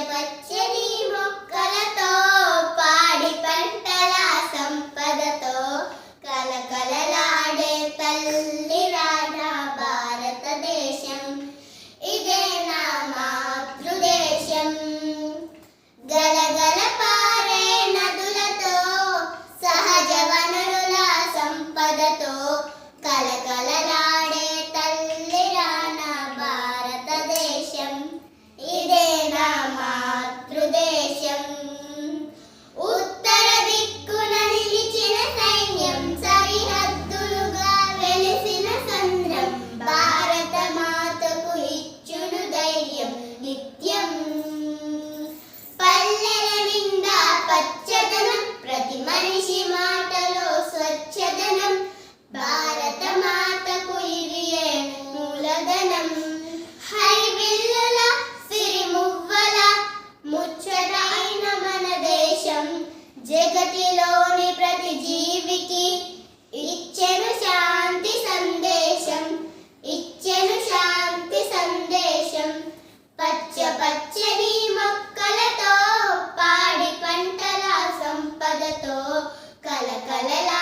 పచ్చని మొక్కలతో పాడి పంటల సంపదతో కలకలలాడే తల్లిరా నా భారతదేశం. ఇదే నా మాతృదేశం. గలగల పారే నదులతో సహజ వనరుల సంపదతో కలకలలాడే తల్లిరా నా భారతదేశం. ఇదే నా మాతృదేశం. ఉత్తర దిక్కున నిలిచిన సైన్యం, సరిహద్దులుగా వెలిసిన సంద్రం, భారత మాతకు ఇచ్చును ధైర్యం నిత్యం. పల్లెల నిండా పచ్చదనం, ప్రతి మనిషి మాటలో స్వచ్ఛదనం, భారత మాతకు ఇదియే మూలధనం. హరివిల్లుల సిరిమువ్వల ముచ్చటైన మన దేశం, జగతిలోని ప్రతి జీవికి ఇచ్చెను శాంతి సందేశం, ఇచ్చెను శాంతి సందేశం. పచ్చ పచ్చని మొక్కలతో పాడి పంటల సంపదతో కలకలలా